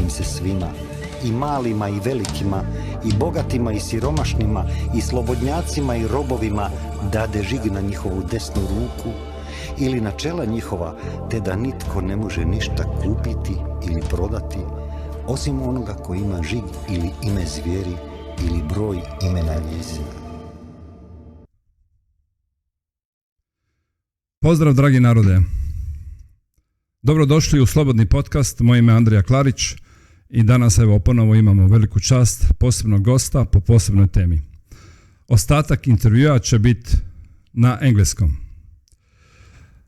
im se svima, i malima i velikima, i bogatima i siromašnima, i slobodnjacima i robovima, dade žig na njihovu desnu ruku ili na čela njihova, te da nitko ne može ništa kupiti ili prodati, osim onoga ko ima žig ili ime zvijeri ili broj imena njezina. Pozdrav dragi narode. Dobrodošli u Slobodni podcast. Moje ime je Andrija Klarić i danas evo ponovo imamo veliku čast posebnog gosta po posebnoj temi. Ostatak intervjua će biti na engleskom.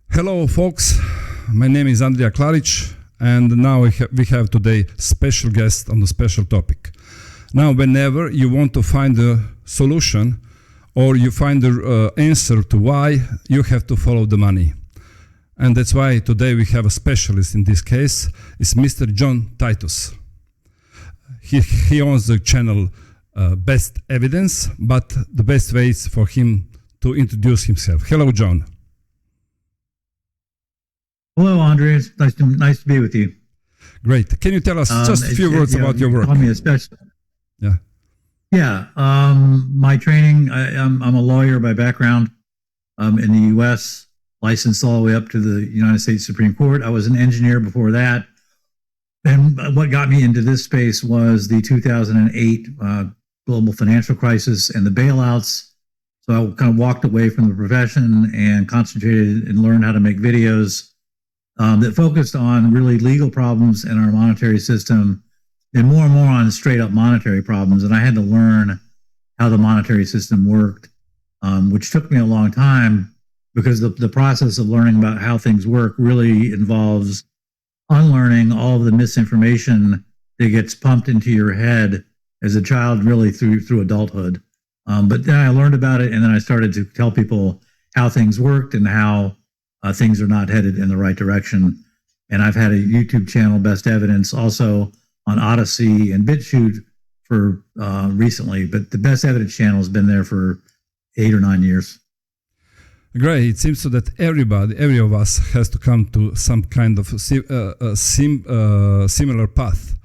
Hello folks, my name is Andrija Klarić and now we have today special guest on the special topic. Now whenever you want to find a solution or you find the answer to why, you have to follow the money. And that's why today we have a specialist in this case. It's Mr. John Titus. He owns the channel Best Evidence, but the best way is for him to introduce himself. Hello, John. Hello, Andre. It's nice to be with you. Great. Can you tell us just a few words about your work? Call me a specialist. Yeah. Yeah. My training, I'm a lawyer by background in the U.S., licensed all the way up to the United States Supreme Court. I was an engineer before that. And what got me into this space was the 2008 global financial crisis and the bailouts. So I kind of walked away from the profession and concentrated and learned how to make videos that focused on really legal problems in our monetary system and more on straight up monetary problems. And I had to learn how the monetary system worked, which took me a long time because the process of learning about how things work really involves unlearning all of the misinformation that gets pumped into your head as a child really through adulthood. But then I learned about it and then I started to tell people how things worked and how things are not headed in the right direction. And I've had a YouTube channel, Best Evidence, also on Odyssey and BitChute for recently, but the Best Evidence channel has been there for 8 or 9 years. Great. It seems so that every of us has to come to some kind of similar path.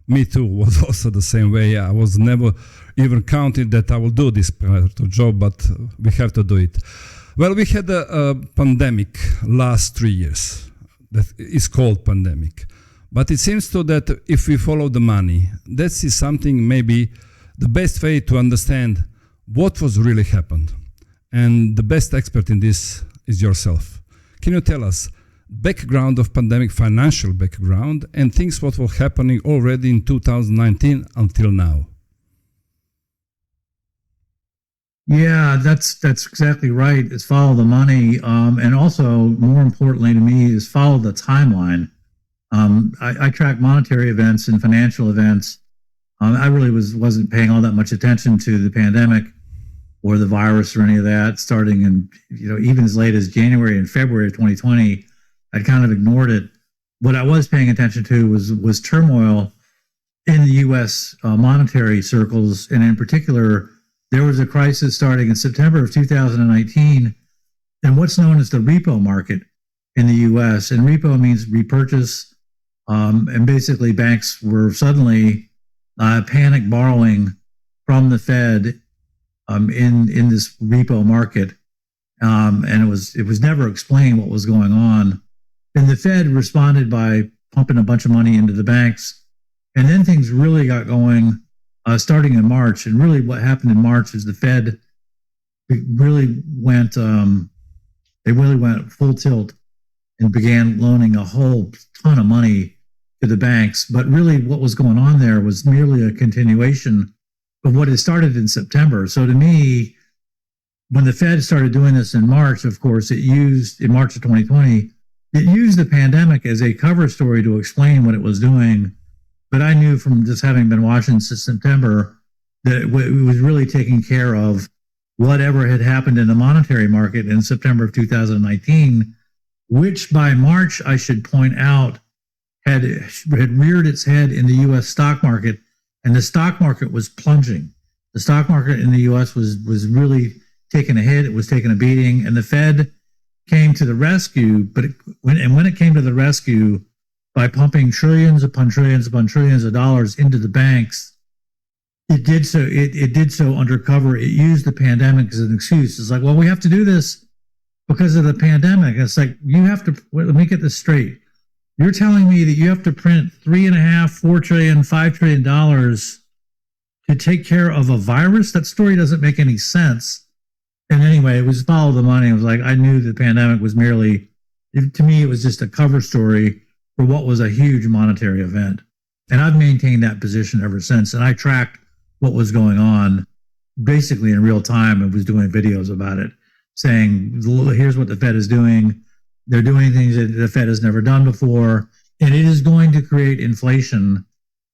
Me too was also the same way. I was never even counting that I will do this part of job, but we have to do it. Well, we had a pandemic last 3 years that is called pandemic. But it seems so that if we follow the money, that is something maybe the best way to understand what was really happened. And the best expert in this is yourself. Can you tell us background of pandemic, financial background, and things what were happening already in 2019 until now? Yeah, that's exactly right. It's follow the money, and also more importantly to me is follow the timeline. I track monetary events and financial events. I really wasn't paying all that much attention to the pandemic or the virus or any of that, starting in, even as late as January and February of 2020, I'd kind of ignored it. What I was paying attention to was turmoil in the U.S. Monetary circles, and in particular, there was a crisis starting in September of 2019 in what's known as the repo market in the U.S. And repo means repurchase, and basically banks were suddenly panic borrowing from the Fed in this repo market, and it was never explained what was going on. And the Fed responded by pumping a bunch of money into the banks, and then things really got going starting in March. And really, what happened in March is the Fed really went full tilt and began loaning a whole ton of money to the banks. But really, what was going on there was merely a continuation of what had started in September. So to me, when the Fed started doing this in March, of course, in March of 2020, it used the pandemic as a cover story to explain what it was doing. But I knew from just having been watching since September that it was really taking care of whatever had happened in the monetary market in September of 2019, which by March, I should point out, had reared its head in the U.S. stock market. And the stock market was plunging. The stock market in the U.S. was really taking a hit. It was taking a beating, and the Fed came to the rescue. But when it came to the rescue, by pumping trillions upon trillions upon trillions of dollars into the banks, it did so undercover. It used the pandemic as an excuse. It's like, well, we have to do this because of the pandemic. It's like, let me get this straight. You're telling me that you have to print $3.5, $4 trillion, $5 trillion to take care of a virus? That story doesn't make any sense. And anyway, it was follow the money. It was like, I knew the pandemic was to me, it was just a cover story for what was a huge monetary event. And I've maintained that position ever since. And I tracked what was going on basically in real time and was doing videos about it, saying, here's what the Fed is doing. They're doing things that the Fed has never done before, and it is going to create inflation.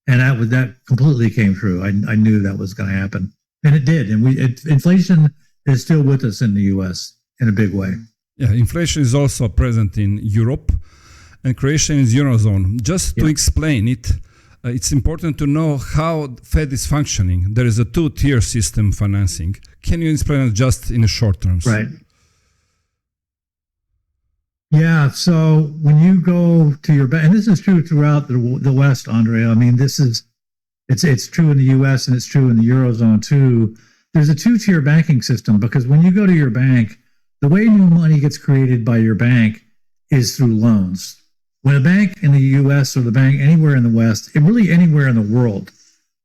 And that completely came true. I knew that was going to happen, and it did. And inflation is still with us in the U.S. in a big way. Yeah, inflation is also present in Europe, and Croatia is Eurozone. Just to explain it, it's important to know how Fed is functioning. There is a two-tier system financing. Can you explain it just in short terms? Right. Yeah, so when you go to your bank, and this is true throughout the West, Andre. I mean, it's true in the U.S. and it's true in the Eurozone too. There's a two-tier banking system because when you go to your bank, the way new money gets created by your bank is through loans. When a bank in the U.S. or the bank anywhere in the West, really anywhere in the world,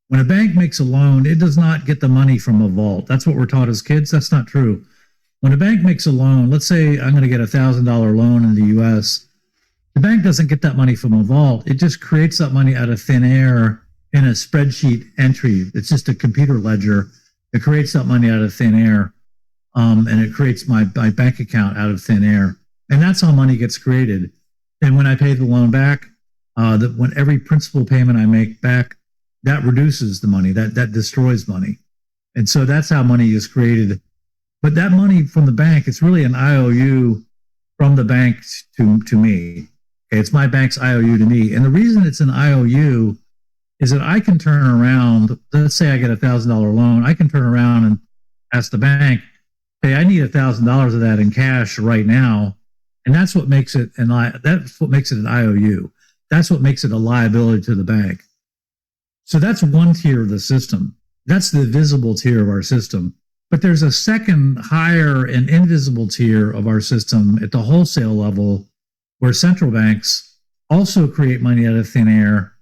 when a bank makes a loan, it does not get the money from a vault. That's what we're taught as kids. That's not true. When a bank makes a loan, let's say I'm going to get a $1,000 loan in the U.S., the bank doesn't get that money from a vault. It just creates that money out of thin air in a spreadsheet entry. It's just a computer ledger. It creates that money out of thin air, and it creates my bank account out of thin air. And that's how money gets created. And when I pay the loan back, when every principal payment I make back, that reduces the money. That destroys money. And so that's how money is created. But that money from the bank, it's really an IOU from the bank to me. Okay, it's my bank's IOU to me. And the reason it's an IOU is that I can turn around, let's say I get a $1,000 loan, I can turn around and ask the bank, hey, I need $1,000 of that in cash right now. And that's what makes it an IOU. That's what makes it a liability to the bank. So that's one tier of the system. That's the visible tier of our system. But there's a second higher and invisible tier of our system at the wholesale level where central banks also create money out of thin air.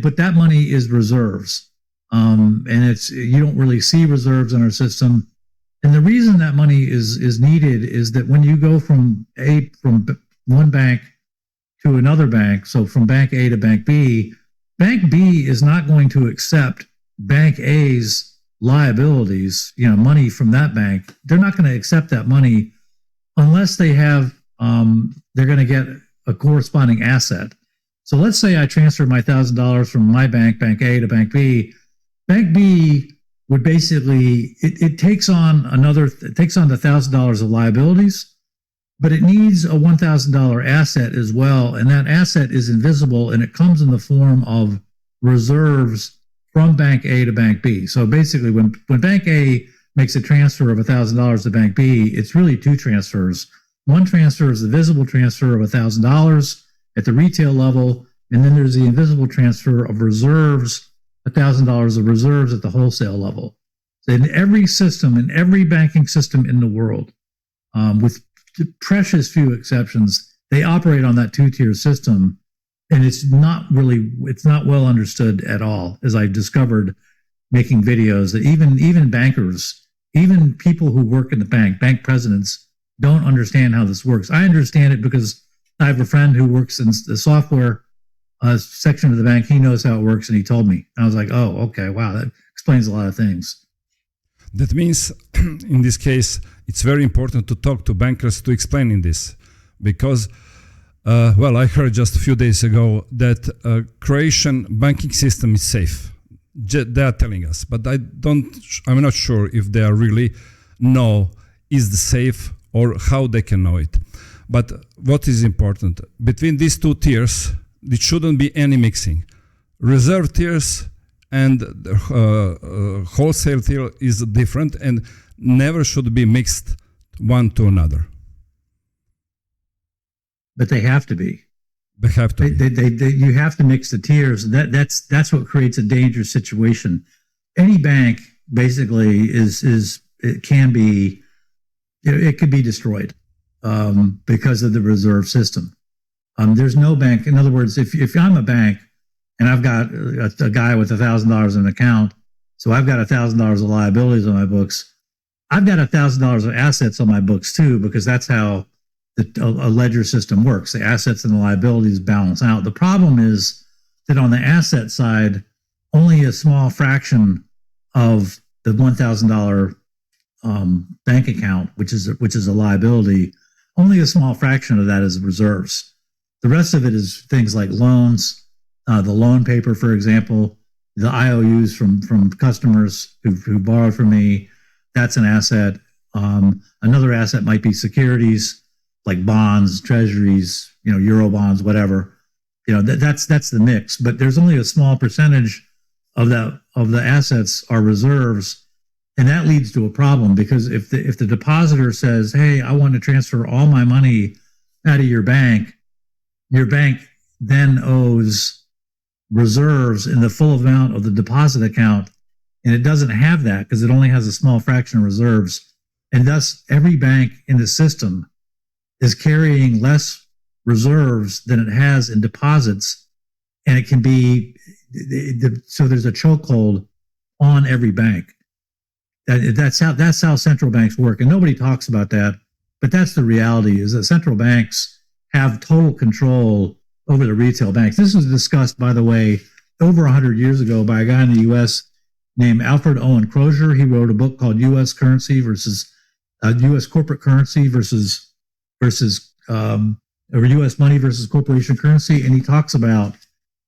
But that money is reserves. And you don't really see reserves in our system. And the reason that money is needed is that when you go from one bank to another bank, so from bank A to bank B is not going to accept bank A's liabilities, money from that bank. They're not going to accept that money unless they have, they're going to get a corresponding asset. So let's say I transfer my $1,000 from my bank, bank A to bank B. Bank B would basically, it takes on the $1,000 of liabilities, but it needs a $1,000 asset as well. And that asset is invisible and it comes in the form of reserves from bank A to bank B. So basically when bank A makes a transfer of $1,000 to bank B, it's really two transfers. One transfer is the visible transfer of $1,000 at the retail level, and then there's the invisible transfer of reserves, $1,000 of reserves at the wholesale level. So in every system, in every banking system in the world, with precious few exceptions, they operate on that two-tier system. And it's not well understood at all, as I discovered making videos, that even bankers, even people who work in the bank presidents, don't understand how this works. I understand it because I have a friend who works in the software section of the bank. He knows how it works, and he told me. And I was like, oh, okay, wow, that explains a lot of things. That means, in this case, it's very important to talk to bankers to explain this, because I heard just a few days ago that Croatian banking system is safe. They are telling us, but I'm not sure if they are really know is the safe or how they can know it. But what is important, between these two tiers, there shouldn't be any mixing. Reserve tiers and wholesale tier is different and never should be mixed one to another. But they have to be. They have to. You have to mix the tiers. That's what creates a dangerous situation. Any bank basically it could be destroyed because of the reserve system. There's no bank. In other words, if I'm a bank and I've got a guy with $1,000 in an account, so I've got $1,000 of liabilities on my books. I've got $1,000 of assets on my books too, because that's how a ledger system works. The assets and the liabilities balance out. The problem is that on the asset side, only a small fraction of the $1,000 bank account, which is a liability, only a small fraction of that is reserves. The rest of it is things like loans, the loan paper, for example, the IOUs from customers who borrowed from me. That's an asset. Another asset might be securities like bonds, treasuries, Euro bonds, whatever. That's the mix. But there's only a small percentage of the assets are reserves, and that leads to a problem, because if the depositor says, "Hey, I want to transfer all my money out of your bank then owes reserves in the full amount of the deposit account, and it doesn't have that because it only has a small fraction of reserves, and thus every bank in the system is carrying less reserves than it has in deposits, and it can be so there's a chokehold on every bank. That's how central banks work, and nobody talks about that, but that's the reality, is that central banks have total control over the retail banks. This was discussed, by the way, over 100 years ago by a guy in the U.S. named Alfred Owen Crozier. He wrote a book called U.S. Currency versus U.S. Corporate Currency versus or U.S. money versus corporation currency, and he talks about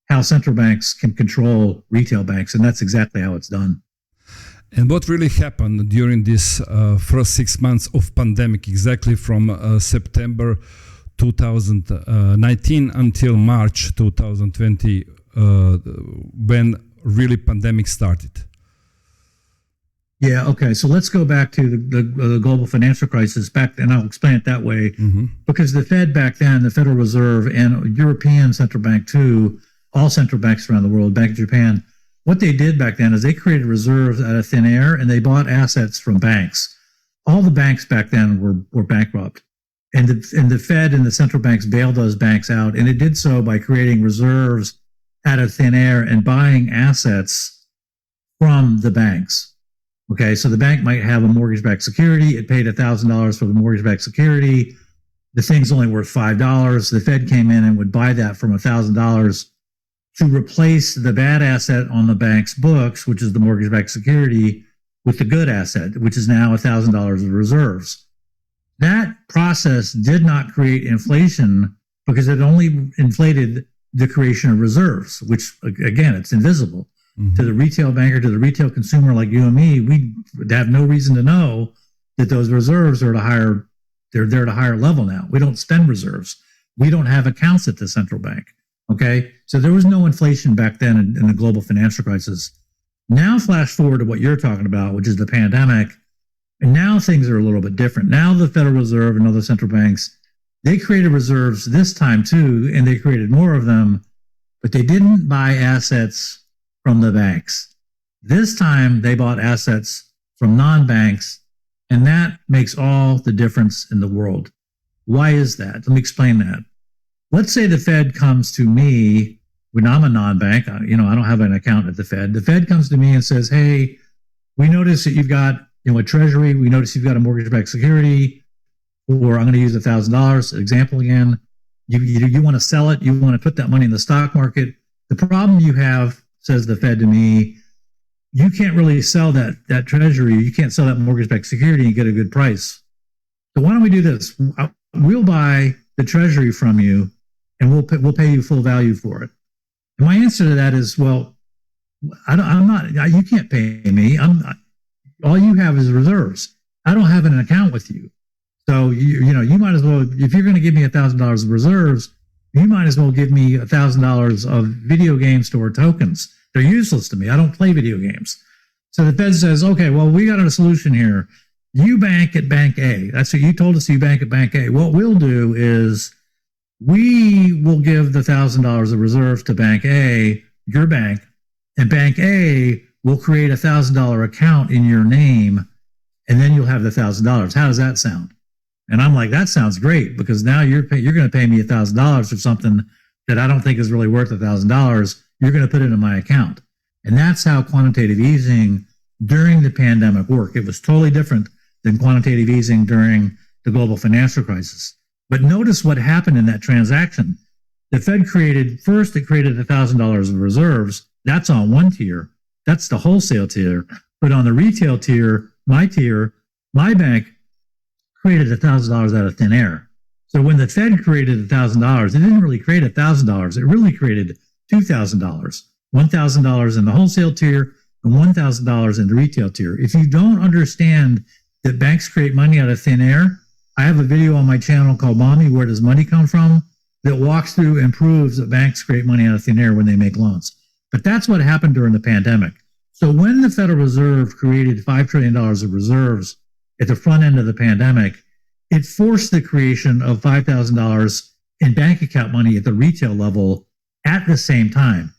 how central banks can control retail banks, and that's exactly how it's done. And what really happened during this first 6 months of pandemic, exactly from September 2019 until March 2020, when really pandemic started? Yeah, okay. So let's go back to the global financial crisis back then. I'll explain it that way. Mm-hmm. Because the Fed back then, the Federal Reserve, and European Central Bank too, all central banks around the world, Bank of Japan, what they did back then is they created reserves out of thin air, and they bought assets from banks. All the banks back then were bankrupt. And the Fed and the central banks bailed those banks out, and it did so by creating reserves out of thin air and buying assets from the banks. Okay, so the bank might have a mortgage-backed security. It paid $1,000 for the mortgage-backed security. The thing's only worth $5. The Fed came in and would buy that from $1,000 to replace the bad asset on the bank's books, which is the mortgage-backed security, with the good asset, which is now $1,000 of reserves. That process did not create inflation because it only inflated the creation of reserves, which, again, it's invisible. Mm-hmm. To the retail banker, to the retail consumer like you and me, we have no reason to know that those reserves are they're at a higher level now. We don't spend reserves. We don't have accounts at the central bank. Okay, so there was no inflation back then in the global financial crisis. Now flash forward to what you're talking about, which is the pandemic, and now things are a little bit different. Now the Federal Reserve and other central banks, they created reserves this time too, and they created more of them, but they didn't buy assets from the banks. This time they bought assets from non-banks, and that makes all the difference in the world. Why is that? Let me explain that. Let's say the Fed comes to me when I'm a non-bank. I don't have an account at the Fed. The Fed comes to me and says, "Hey, we notice that you've got a treasury. We notice you've got a mortgage-backed security, or I'm going to use $1,000 example again. You want to sell it. You want to put that money in the stock market. The problem you have," says the Fed to me, "you can't really sell that treasury. You can't sell that mortgage-backed security and get a good price. So why don't we do this? We'll buy the treasury from you, and we'll pay you full value for it." And my answer to that is, well, you can't pay me. All you have is reserves. I don't have an account with you. So you might as well, if you're going to give me $1,000 of reserves, you might as well give me $1,000 of video game store tokens. They're useless to me. I don't play video games. So the Fed says, okay, well, we got a solution here. You bank at Bank A. That's what you told us, you bank at Bank A. What we'll do is we will give the $1,000 of reserves to Bank A, your bank, and Bank A will create a $1,000 account in your name, and then you'll have the $1,000. How does that sound? And I'm like, that sounds great, because now you're going to pay me $1,000 for something that I don't think is really worth $1,000. You're going to put it in my account. And that's how quantitative easing during the pandemic worked. It was totally different than quantitative easing during the global financial crisis. But notice what happened in that transaction. The Fed created $1,000 of reserves. That's on one tier. That's the wholesale tier. But on the retail tier, my bank created $1,000 out of thin air. So when the Fed created $1,000, it didn't really create $1,000. It really created $2,000, $1,000 in the wholesale tier and $1,000 in the retail tier. If you don't understand that banks create money out of thin air, I have a video on my channel called Mommy, Where Does Money Come From? That walks through and proves that banks create money out of thin air when they make loans. But that's what happened during the pandemic. So when the Federal Reserve created $5 trillion of reserves at the front end of the pandemic, it forced the creation of $5,000 in bank account money at the retail level at the same time.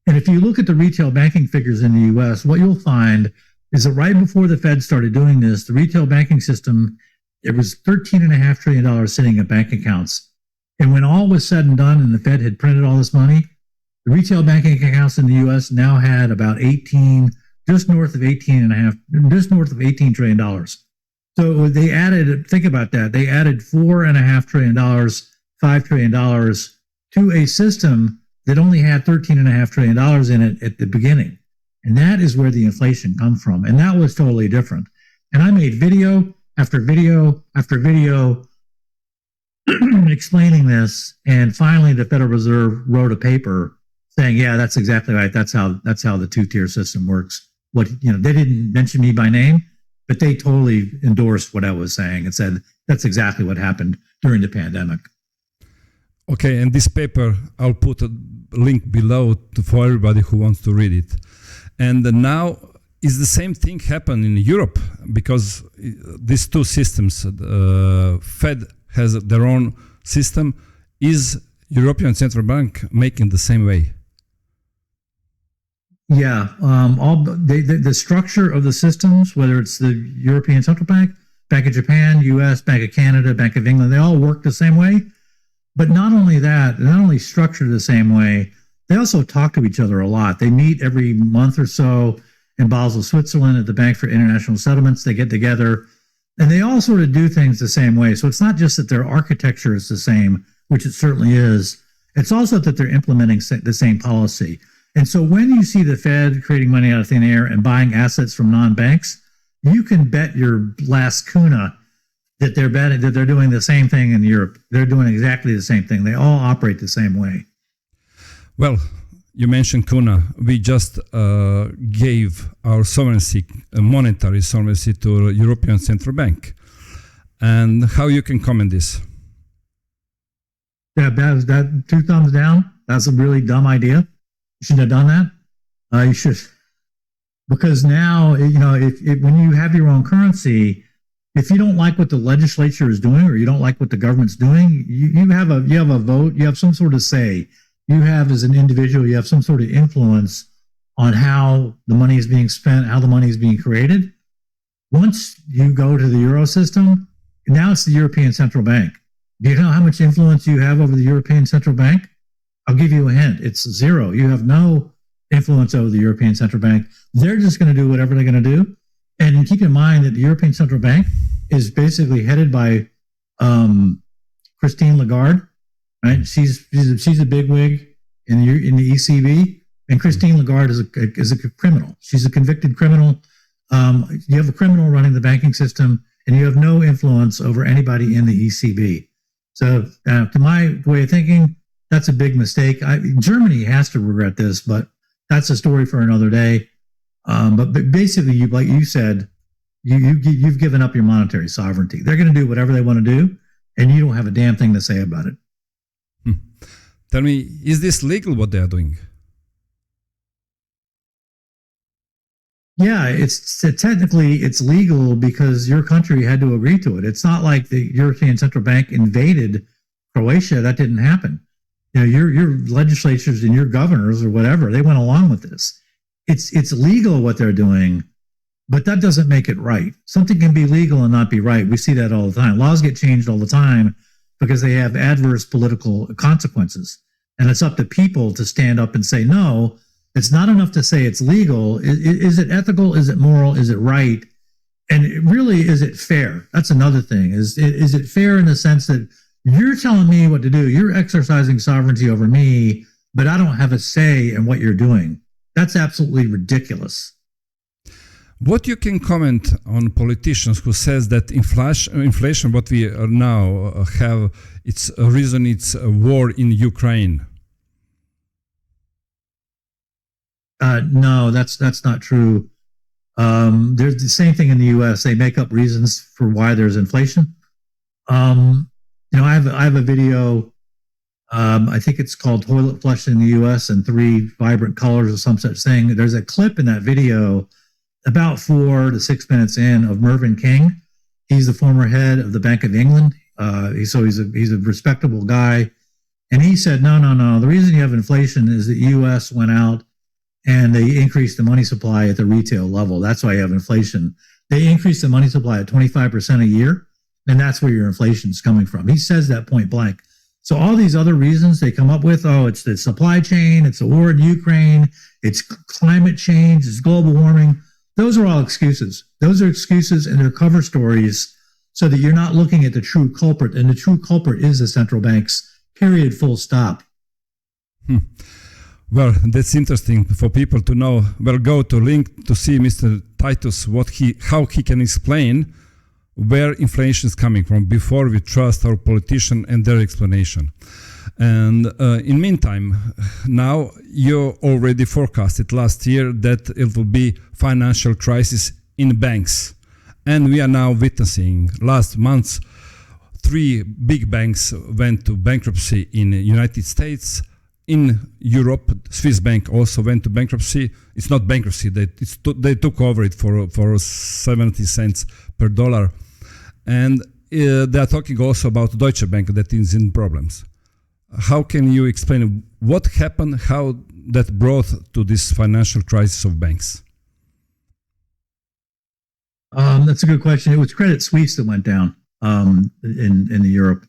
And if you look at the retail banking figures in the US, what you'll find is that right before the Fed started doing this, the retail banking system, it was $13.5 trillion sitting in bank accounts. And when all was said and done and the Fed had printed all this money, the retail banking accounts in the US now had about just north of $18 trillion. So they added, think about that, they added $4.5 trillion, $5 trillion to a system that only had $13.5 trillion in it at the beginning. And that is where the inflation comes from. And that was totally different. And I made video after video after video explaining this. And finally, the Federal Reserve wrote a paper saying, yeah, that's exactly right. That's how the two-tier system works. They didn't mention me by name, but they totally endorsed what I was saying and said, that's exactly what happened during the pandemic. Okay, and this paper, I'll put a link below for everybody who wants to read it. And now, is the same thing happen in Europe? Because these two systems, Fed has their own system. Is European Central Bank making the same way? Yeah, the structure of the systems, whether it's the European Central Bank, Bank of Japan, U.S., Bank of Canada, Bank of England, they all work the same way. But not only that, they're not only structured the same way, they also talk to each other a lot. They meet every month or so in Basel, Switzerland, at the Bank for International Settlements. They get together, and they all sort of do things the same way. So it's not just that their architecture is the same, which it certainly is. It's also that they're implementing the same policy. And so when you see the Fed creating money out of thin air and buying assets from non-banks, you can bet your last kuna that they're doing the same thing in Europe. They're doing exactly the same thing. They all operate the same way. Well, you mentioned kuna. We just gave our sovereignty, monetary sovereignty, to European Central Bank. And how you can comment this? Yeah, that 2 thumbs down. That's a really dumb idea. You shouldn't have done that. You should, because now, if when you have your own currency, if you don't like what the legislature is doing or you don't like what the government's doing, you have a vote, you have some sort of say. You have, as an individual, you have some sort of influence on how the money is being spent, how the money is being created. Once you go to the Euro system, now it's the European Central Bank. Do you know how much influence you have over the European Central Bank? I'll give you a hint. It's zero. You have no influence over the European Central Bank. They're just going to do whatever they're going to do. And keep in mind that the European Central Bank is basically headed by Christine Lagarde. Right? She's a bigwig in the ECB, and Christine Lagarde is a criminal. She's a convicted criminal. You have a criminal running the banking system, and you have no influence over anybody in the ECB. So, to my way of thinking, that's a big mistake. Germany has to regret this, but that's a story for another day. But basically, like you said, you've given up your monetary sovereignty. They're going to do whatever they want to do, and you don't have a damn thing to say about it. Tell me, is this legal what they are doing? Yeah, technically it's legal because your country had to agree to it. It's not like the European Central Bank invaded Croatia, that didn't happen. Your legislatures and your governors or whatever, they went along with this. It's legal what they're doing, but that doesn't make it right. Something can be legal and not be right. We see that all the time. Laws get changed all the time because they have adverse political consequences. And it's up to people to stand up and say, no, it's not enough to say it's legal. Is it ethical? Is it moral? Is it right? And really, is it fair? That's another thing. Is it fair in the sense that you're telling me what to do? You're exercising sovereignty over me, but I don't have a say in what you're doing. That's absolutely ridiculous. What you can comment on politicians who says that inflation, what we now have, its reason it's a war in Ukraine? No, that's not true. There's the same thing in the U.S. They make up reasons for why there's inflation. I have a video. I think it's called "Toilet Flush in the U.S." and 3 vibrant colors or some such thing. There's a clip in that video about 4 to 6 minutes in of Mervyn King. He's the former head of the Bank of England. He's a respectable guy, and he said, no. The reason you have inflation is that U.S. went out and they increased the money supply at the retail level. That's why you have inflation. They increased the money supply at 25% a year, and that's where your inflation is coming from. He says that point blank. So all these other reasons they come up with, it's the supply chain, it's the war in Ukraine, it's climate change, it's global warming. Those are all excuses. Those are excuses and they're cover stories so that you're not looking at the true culprit. And the true culprit is the central banks, period, full stop. Well, that's interesting for people to know. Well, go to link to see Mr. Titus, how he can explain where inflation is coming from before we trust our politician and their explanation. And in meantime, now you already forecasted last year that it will be financial crisis in banks. And we are now witnessing last month, 3 big banks went to bankruptcy in the United States. In Europe, Swiss bank also went to bankruptcy. It's not bankruptcy, they took over it for 70 cents per dollar. And they are talking also about Deutsche Bank that is in problems. How can you explain what happened, how that brought to this financial crisis of banks? That's a good question. It was Credit Suisse that went down in Europe.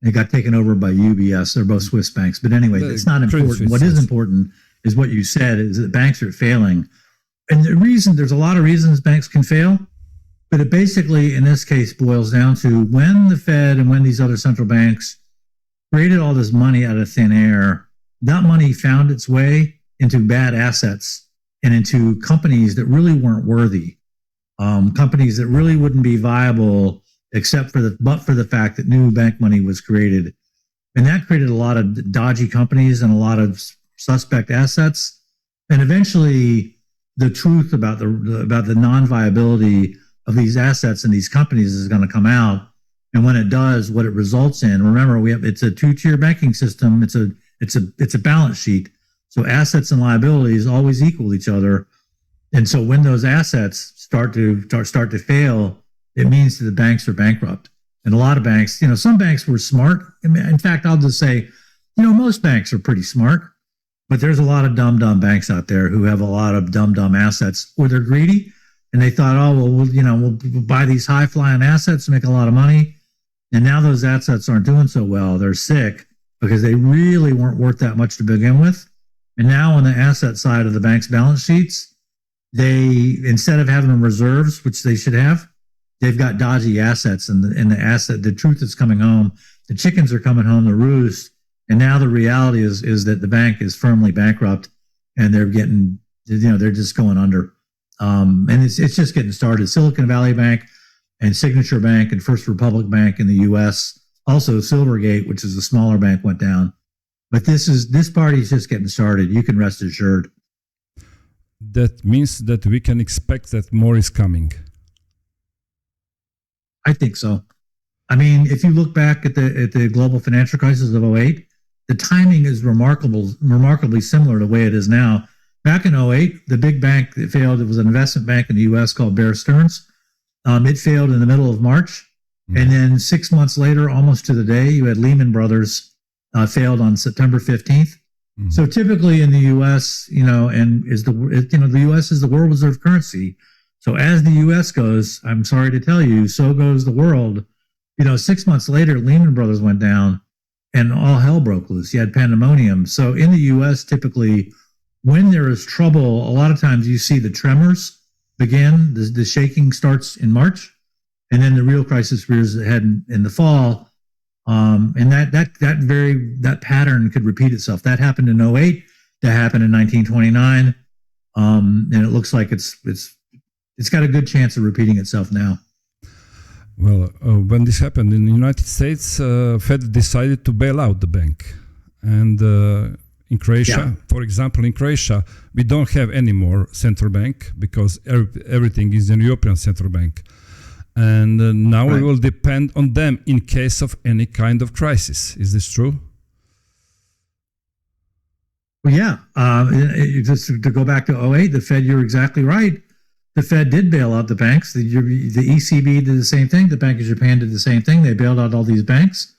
It got taken over by UBS. They're both Swiss banks. But anyway, it's not important. What is important is what you said, is that banks are failing. And there's a lot of reasons banks can fail. But it basically, in this case, boils down to when the Fed and when these other central banks created all this money out of thin air, that money found its way into bad assets and into companies that really weren't worthy, companies that really wouldn't be viable except for the fact that new bank money was created. And that created a lot of dodgy companies and a lot of suspect assets. And eventually the truth about the non-viability of these assets and these companies is going to come out. And when it does, what it results in, remember, it's a 2-tier banking system. It's a balance sheet. So assets and liabilities always equal each other. And so when those assets start to fail, it means that the banks are bankrupt. And a lot of banks, some banks were smart. In fact, I'll just say, most banks are pretty smart, but there's a lot of dumb banks out there who have a lot of dumb assets, or they're greedy. And they thought, we'll buy these high-flying assets and make a lot of money. And now those assets aren't doing so well. They're sick because they really weren't worth that much to begin with. And now on the asset side of the bank's balance sheets, they, instead of having reserves, which they should have, they've got dodgy assets. And the truth is coming home. The chickens are coming home to roost. And now the reality is that the bank is firmly bankrupt and they're just going under. And it's just getting started. Silicon Valley Bank and Signature Bank and First Republic Bank in the U.S. Also, Silvergate, which is a smaller bank, went down. But this party is just getting started. You can rest assured. That means that we can expect that more is coming. I think so. I mean, if you look back at the global financial crisis of 2008, the timing is remarkably similar to the way it is now. Back in 2008, the big bank that failed, it was an investment bank in the U.S. called Bear Stearns. It failed in the middle of March. And then 6 months later, almost to the day, you had Lehman Brothers failed on September 15th. So typically in the U.S., the U.S. is the world reserve currency. So as the U.S. goes, I'm sorry to tell you, so goes the world. 6 months later, Lehman Brothers went down and all hell broke loose. You had pandemonium. So in the U.S., typically when there is trouble, a lot of times you see the tremors begin. The shaking starts in March, and then the real crisis rears ahead in the fall. And that pattern could repeat itself. That happened in 2008. That happened in 1929. And it looks like it's got a good chance of repeating itself now. Well, when this happened in the United States, Fed decided to bail out the bank. And in Croatia, for example, we don't have any more central bank because everything is in European Central Bank. And now we will depend on them in case of any kind of crisis. Is this true? Well, yeah. Just to go back to 2008, the Fed, you're exactly right. The Fed did bail out the banks. The ECB did the same thing. The Bank of Japan did the same thing. They bailed out all these banks.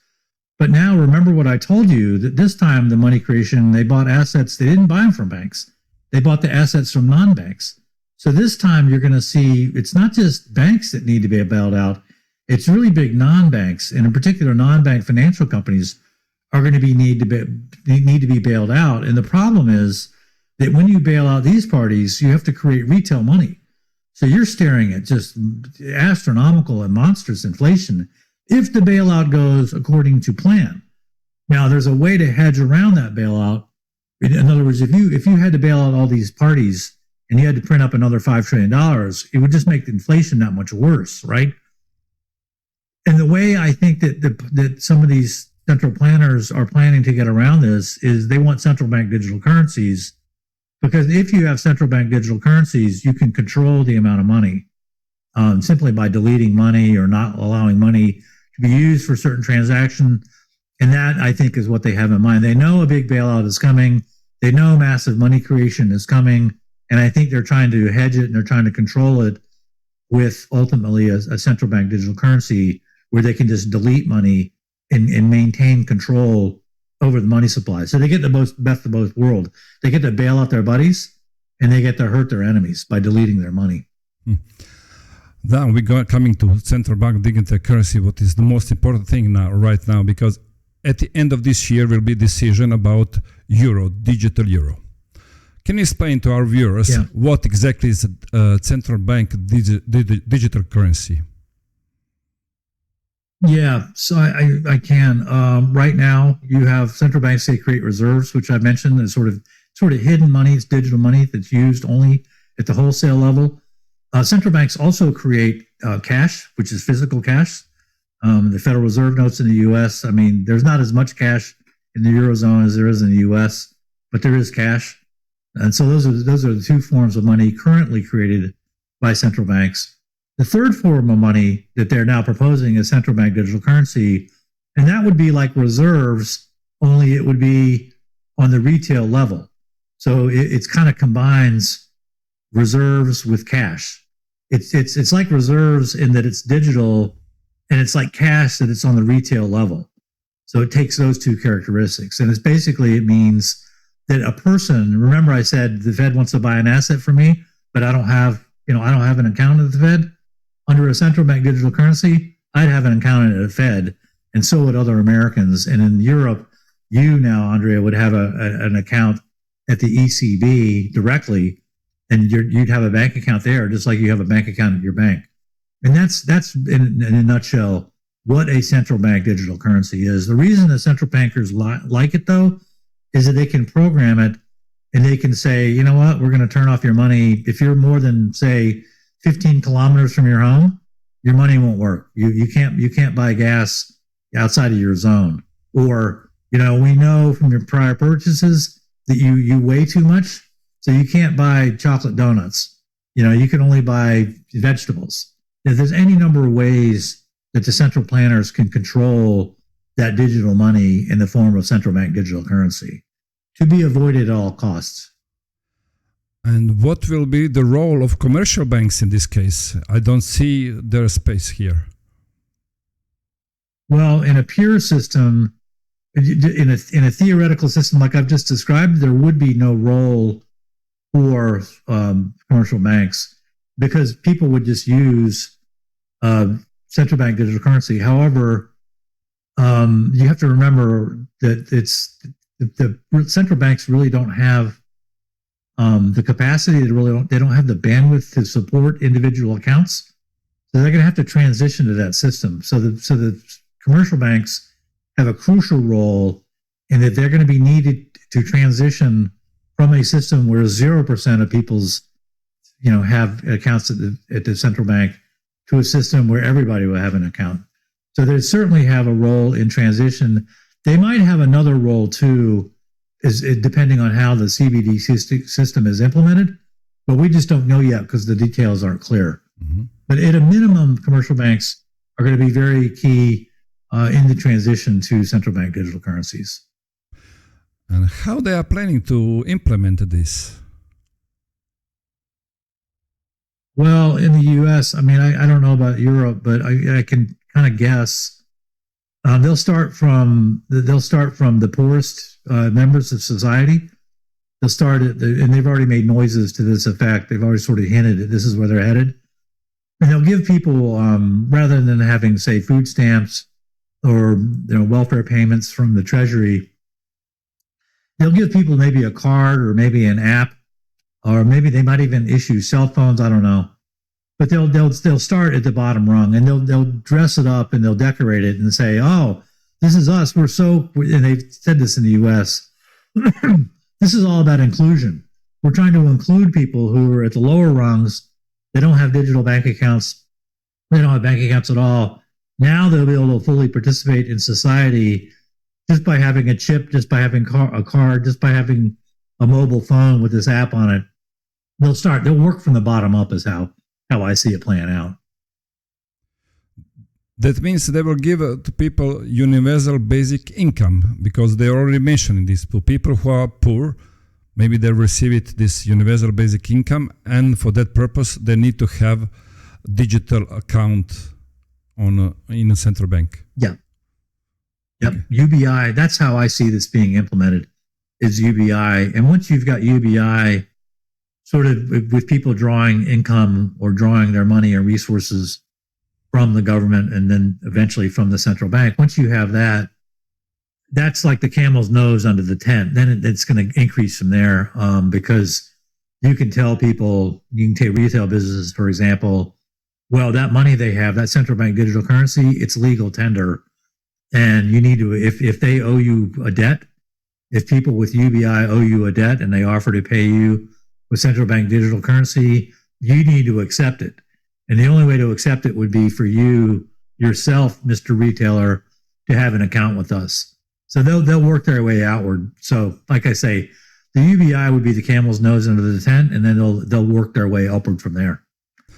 But now remember what I told you, that this time the money creation, they bought assets. They didn't buy them from banks. They bought the assets from non-banks. So this time you're going to see it's not just banks that need to be bailed out. It's really big non-banks, and in particular non-bank financial companies are going to need to be bailed out. And the problem is that when you bail out these parties, you have to create retail money. So you're staring at just astronomical and monstrous inflation if the bailout goes according to plan. Now, there's a way to hedge around that bailout. In other words, if you had to bail out all these parties and you had to print up another $5 trillion, it would just make the inflation that much worse, right? And the way I think that some of these central planners are planning to get around this is they want central bank digital currencies, because if you have central bank digital currencies, you can control the amount of money simply by deleting money or not allowing money to be used for certain transaction. And that, I think, is what they have in mind. They know a big bailout is coming. They know massive money creation is coming. And I think they're trying to hedge it and they're trying to control it with ultimately a central bank digital currency where they can just delete money and maintain control over the money supply. So they get the best of both worlds. They get to bail out their buddies and they get to hurt their enemies by deleting their money. Now we're coming to central bank digital currency, what is the most important thing right now, because at the end of this year will be decision about digital euro. Can you explain to our viewers what exactly is a central bank digital currency? Yeah, so I can. Right now, you have central banks, they create reserves, which I mentioned, is sort of hidden money. It's digital money that's used only at the wholesale level. Central banks also create cash, which is physical cash. The Federal Reserve notes in the U.S., I mean, there's not as much cash in the Eurozone as there is in the U.S., but there is cash. And so those are the two forms of money currently created by central banks. The third form of money that they're now proposing is central bank digital currency, and that would be like reserves, only it would be on the retail level. So it's kind of combines reserves with cash. It's like reserves in that it's digital, and it's like cash that it's on the retail level. So it takes those two characteristics, and it means that a person, remember I said the Fed wants to buy an asset from me, but I don't have an account at the Fed. Under a central bank digital currency, I'd have an account at the Fed, and so would other Americans. And in Europe, you now, Andrea, would have an account at the ECB directly, and you'd have a bank account there, just like you have a bank account at your bank. And that's in a nutshell what a central bank digital currency is. The reason that central bankers like it, though, is that they can program it and they can say, you know what, we're going to turn off your money. If you're more than, say, 15 kilometers from your home, your money won't work. You can't buy gas outside of your zone. Or, we know from your prior purchases that you weigh too much, so you can't buy chocolate donuts. You can only buy vegetables. If there's any number of ways that the central planners can control that digital money in the form of central bank digital currency to be avoided at all costs. And what will be the role of commercial banks in this case? I don't see their space here. Well, in a pure system, in a theoretical system like I've just described, there would be no role for commercial banks because people would just use central bank digital currency. However, you have to remember that the central banks really don't have the capacity. They don't have the bandwidth to support individual accounts. So they're going to have to transition to that system. So the commercial banks have a crucial role in that they're going to be needed to transition from a system where 0% of people's, have accounts at the central bank to a system where everybody will have an account. So they certainly have a role in transition. They might have another role too, depending on how the CBDC system is implemented, but we just don't know yet because the details aren't clear. Mm-hmm. But at a minimum, commercial banks are going to be very key in the transition to central bank digital currencies. And how they are planning to implement this? Well, in the U.S., I don't know about Europe, but I can kind of guess. They'll start from the poorest members of society. They'll start and they've already made noises to this effect. They've already sort of hinted that this is where they're headed. And they'll give people, rather than having, say, food stamps or welfare payments from the Treasury, they'll give people maybe a card or maybe an app, or maybe they might even issue cell phones. I don't know, but they'll start at the bottom rung and they'll dress it up and they'll decorate it and say, "Oh, this is us. And they've said this in the U.S. This is all about inclusion. We're trying to include people who are at the lower rungs. They don't have digital bank accounts. They don't have bank accounts at all. Now they'll be able to fully participate in society just by having a chip, just by having a card, just by having a mobile phone with this app on it." They'll work from the bottom up is how I see it playing out. That means they will give to people universal basic income, because they already mentioned this. To people who are poor, maybe they receive this universal basic income, and for that purpose, they need to have a digital account in a central bank. Yeah. Yep. Okay. UBI, that's how I see this being implemented, is UBI. And once you've got UBI, sort of with people drawing income or drawing their money or resources from the government and then eventually from the central bank, once you have that, that's like the camel's nose under the tent. Then it's going to increase from there, because you can tell people, you can take retail businesses, for example, well, that money they have, that central bank digital currency, it's legal tender. And you need to, if they owe you a debt, if people with UBI owe you a debt and they offer to pay you with central bank digital currency, you need to accept it. And the only way to accept it would be for you yourself, Mr. Retailer, to have an account with us. So they'll work their way outward. So like I say, the UBI would be the camel's nose under the tent, and then they'll work their way upward from there.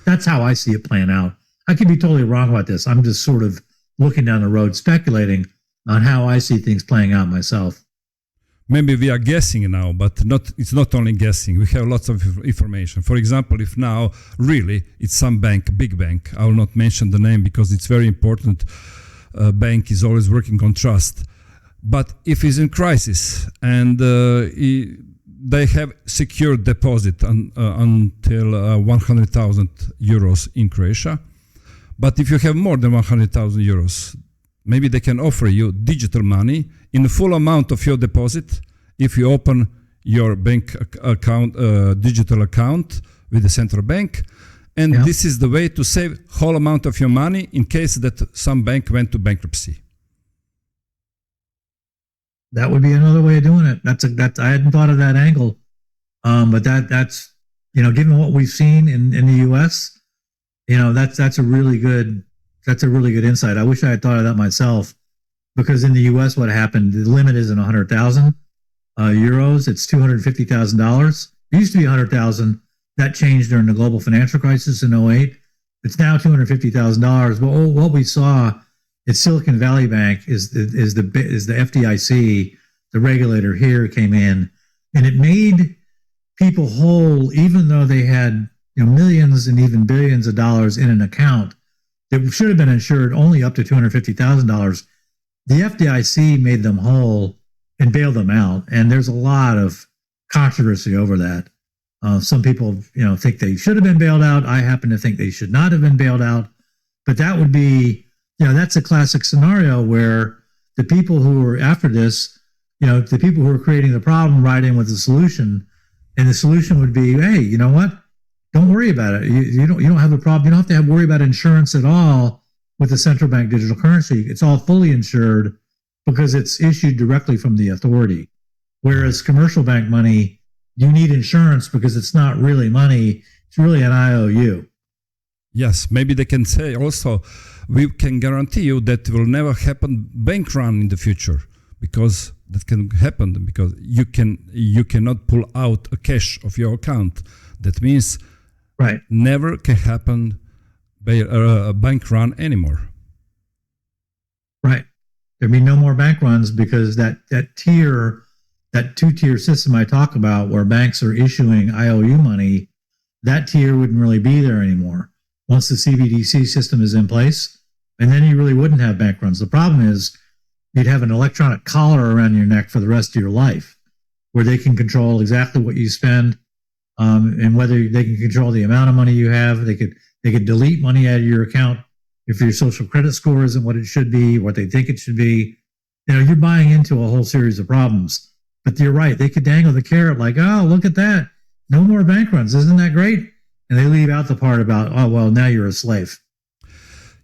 That's how I see it playing out. I could be totally wrong about this. I'm just sort of looking down the road, speculating on how I see things playing out myself. Maybe we are guessing now, but it's not only guessing. We have lots of information. For example, if now really it's some bank, big bank, I will not mention the name because it's very important. Bank is always working on trust. But if it's in crisis and they have secured deposit until 100,000 euros in Croatia, but if you have more than 100,000 euros, maybe they can offer you digital money in the full amount of your deposit if you open your bank account, digital account with the central bank. And this is the way to save whole amount of your money in case that some bank went to bankruptcy. That would be another way of doing it. I hadn't thought of that angle. But that's, given what we've seen in the US, that's a really good insight. I wish I had thought of that myself, because in the US, what happened, the limit isn't 100,000 euros. It's $250,000. It used to be 100,000. That changed during the global financial crisis in 2008. It's now $250,000. But what we saw at Silicon Valley Bank is the FDIC, the regulator here, came in, and it made people whole, even though they had millions and even billions of dollars in an account. that should have been insured only up to $250,000. The FDIC made them whole and bailed them out. And there's a lot of controversy over that. Some people, think they should have been bailed out. I happen to think they should not have been bailed out. But that would be, that's a classic scenario where the people who were after this, the people who are creating the problem ride in with the solution. And the solution would be, hey, you know what? Don't worry about it. You don't have a problem. You don't have to worry about insurance at all with the central bank digital currency. It's all fully insured because it's issued directly from the authority. Whereas commercial bank money, you need insurance because it's not really money. It's really an IOU. Yes, maybe they can say also, we can guarantee you that will never happen bank run in the future, because that can happen because you cannot pull out a cash of your account. That means never can happen a bank run anymore. Right. There'd be no more bank runs because that two-tier system I talk about where banks are issuing IOU money, that tier wouldn't really be there anymore once the CBDC system is in place. And then you really wouldn't have bank runs. The problem is you'd have an electronic collar around your neck for the rest of your life where they can control exactly what you spend, and whether they can control the amount of money you have. They could delete money out of your account if your social credit score isn't what it should be, what they think it should be. You're buying into a whole series of problems. But you're right. They could dangle the carrot like, oh, look at that. No more bank runs. Isn't that great? And they leave out the part about, oh, well, now you're a slave.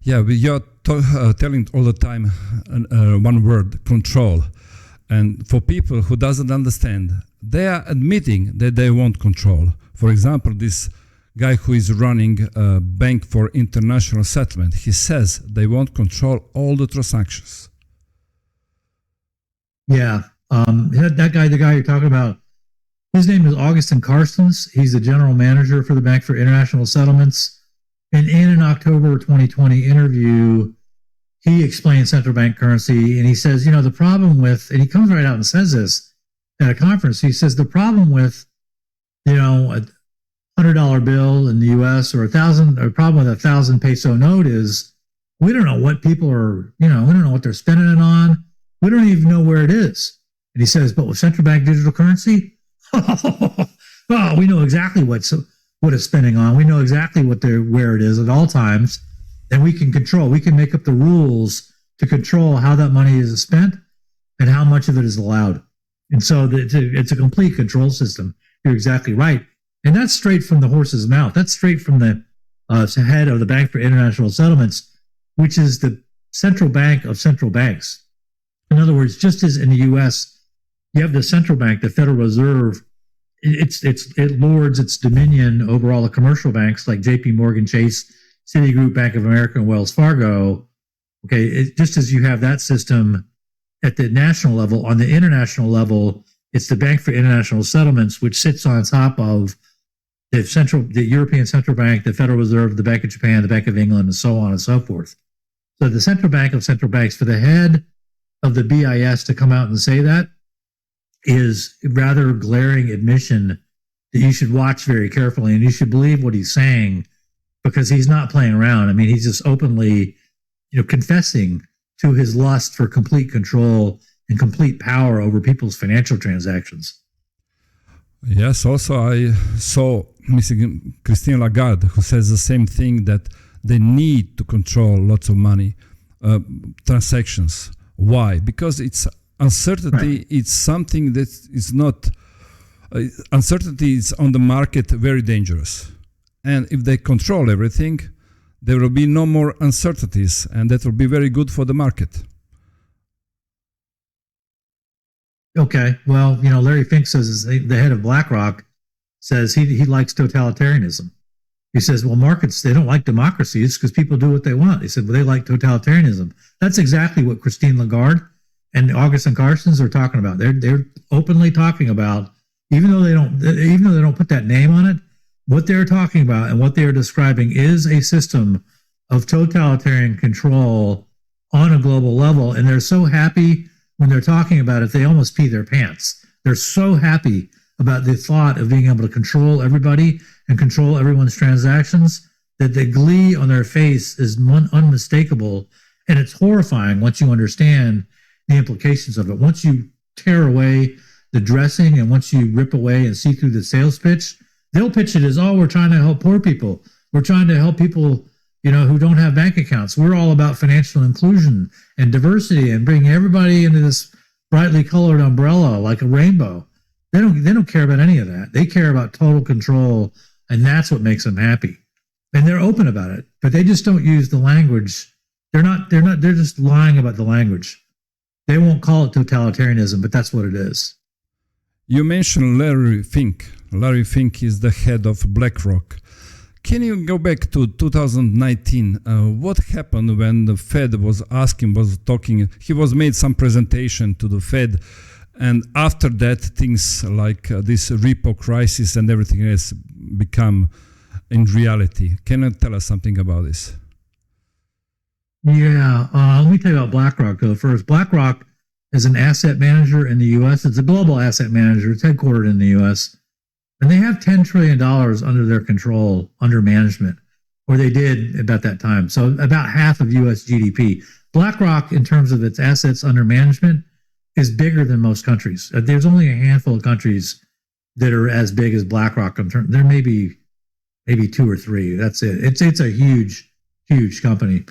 Yeah, you're telling all the time one word, control. And for people who doesn't understand, they are admitting that they want control. For example, this guy who is running a bank for international settlement, he says they want control all the transactions. Yeah. The guy you're talking about, his name is Augustin Carstens. He's the general manager for the Bank for International Settlements. And in an October 2020 interview, he explained central bank currency. And he says, the problem with, and he comes right out and says this at a conference, he says the problem with, a $100 bill in the US or problem with 1,000 peso note is we don't know what people are, we don't know what they're spending it on. We don't even know where it is. And he says, but with central bank digital currency, oh, we know exactly what it's spending on. We know exactly where it is at all times. And we can make up the rules to control how that money is spent and how much of it is allowed. And so it's a complete control system. You're exactly right. And that's straight from the horse's mouth. That's straight from the head of the Bank for International Settlements, which is the central bank of central banks. In other words, just as in the U.S., you have the central bank, the Federal Reserve. It lords its dominion over all the commercial banks like J.P. Morgan Chase, Citigroup, Bank of America, and Wells Fargo. Okay, just as you have that system at the national level, on the international level, it's the Bank for International Settlements, which sits on top of the European Central Bank, the Federal Reserve, the Bank of Japan, the Bank of England, and so on and so forth. So the central bank of central banks, for the head of the BIS to come out and say that, is rather glaring admission that you should watch very carefully and you should believe what he's saying, because he's not playing around. I mean, he's just openly, confessing to his lust for complete control and complete power over people's financial transactions. Yes, also I saw Mrs. Christine Lagarde, who says the same thing, that they need to control lots of money transactions. Why? Because it's uncertainty. Right. It's something that is not. Uncertainty is on the market very dangerous, and if they control everything, there will be no more uncertainties, and that will be very good for the market. Okay, well, Larry Fink says, the head of BlackRock says he likes totalitarianism. He says, well, markets, they don't like democracy. It's because people do what they want. He said, well, they like totalitarianism. That's exactly what Christine Lagarde and Augustin Carstens are talking about. They're openly talking about, even though they don't put that name on it, what they're talking about and what they are describing is a system of totalitarian control on a global level. And they're so happy when they're talking about it, they almost pee their pants. They're so happy about the thought of being able to control everybody and control everyone's transactions that the glee on their face is unmistakable, and it's horrifying once you understand the implications of it. Once you tear away the dressing and once you rip away and see through the sales pitch, they'll pitch it as, oh, we're trying to help poor people. We're trying to help people, who don't have bank accounts. We're all about financial inclusion and diversity and bringing everybody into this brightly colored umbrella like a rainbow. They don't care about any of that. They care about total control, and that's what makes them happy. And they're open about it, but they just don't use the language. They're just lying about the language. They won't call it totalitarianism, but that's what it is. You mentioned Larry Fink. Larry Fink is the head of BlackRock. Can you go back to 2019? What happened when the Fed was talking? He was made some presentation to the Fed, and after that, things like this repo crisis and everything else become in reality. Can you tell us something about this? Yeah, let me tell you about BlackRock though. First, BlackRock is an asset manager in the U.S. It's a global asset manager. It's headquartered in the U.S. And they have $10 trillion under their control, under management, or they did about that time. So about half of U.S. GDP. BlackRock, in terms of its assets under management, is bigger than most countries. There's only a handful of countries that are as big as BlackRock. There may be maybe two or three. That's it. It's a huge, huge company.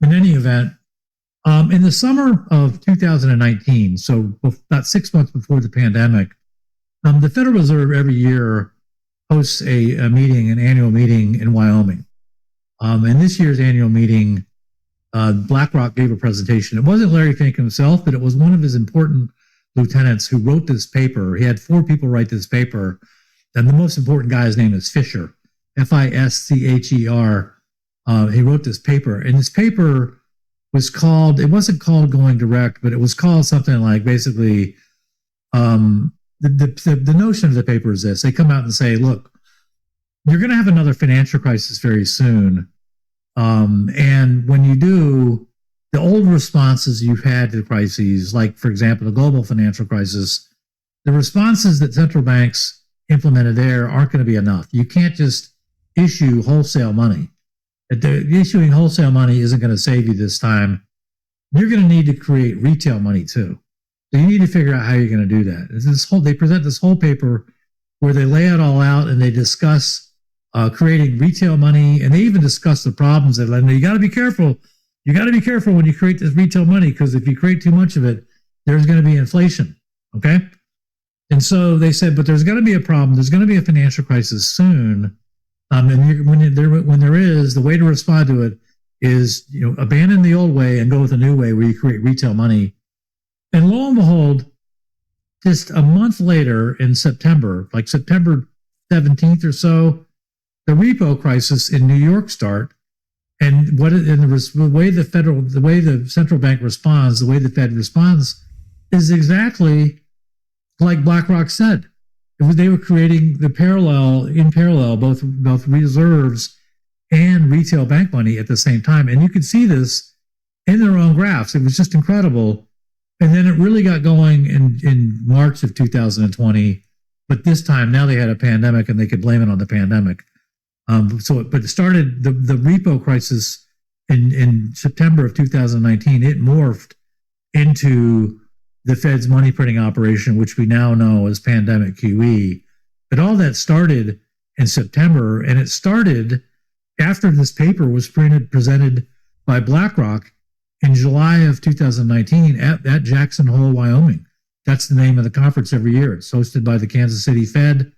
In any event, in the summer of 2019, so about 6 months before the pandemic, the Federal Reserve every year hosts an annual meeting in Wyoming. And this year's annual meeting, BlackRock gave a presentation. It wasn't Larry Fink himself, but it was one of his important lieutenants who wrote this paper. He had 4 people write this paper, and the most important guy's name is Fisher, Fischer. He wrote this paper, and this paper was called, it wasn't called Going Direct, but it was called something like basically, the notion of the paper is this. They come out and say, look, you're going to have another financial crisis very soon. And when you do, the old responses you've had to crises, like, for example, the global financial crisis, the responses that central banks implemented there aren't going to be enough. You can't just issue wholesale money. Issuing wholesale money isn't going to save you this time. You're going to need to create retail money too. So you need to figure out how you're going to do that. They present this whole paper where they lay it all out and they discuss creating retail money, and they even discuss the problems that you got to be careful. You got to be careful when you create this retail money, because if you create too much of it, there's going to be inflation. Okay, and so they said, but there's going to be a problem. There's going to be a financial crisis soon, and when there is, the way to respond to it is abandon the old way and go with a new way where you create retail money. And lo and behold, just a month later in September, like September 17th or so, the repo crisis in New York starts. And the way the central bank responds, the way the Fed responds, is exactly like BlackRock said. They were creating in parallel, both reserves and retail bank money at the same time. And you could see this in their own graphs. It was just incredible. And then it really got going in March of 2020. But this time, now they had a pandemic and they could blame it on the pandemic. But it started the repo crisis in September of 2019. It morphed into the Fed's money printing operation, which we now know as pandemic QE. But all that started in September, and it started after this paper was presented by BlackRock in July of 2019 at Jackson Hole, Wyoming. That's the name of the conference every year. It's hosted by the Kansas City Fed.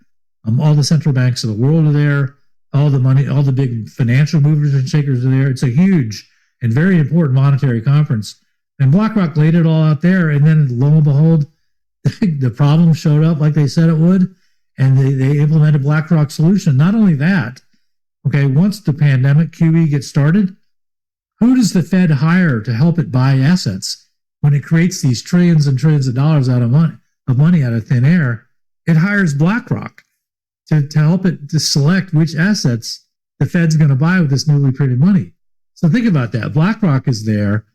All the central banks of the world are there. All the big financial movers and shakers are there. It's a huge and very important monetary conference. And BlackRock laid it all out there. And then lo and behold, the problem showed up like they said it would. And they implemented BlackRock's solution. Not only that, okay, once the pandemic QE gets started, who does the Fed hire to help it buy assets when it creates these trillions and trillions of dollars out of money out of thin air? It hires BlackRock to help it to select which assets the Fed's going to buy with this newly printed money. So think about that. BlackRock is there,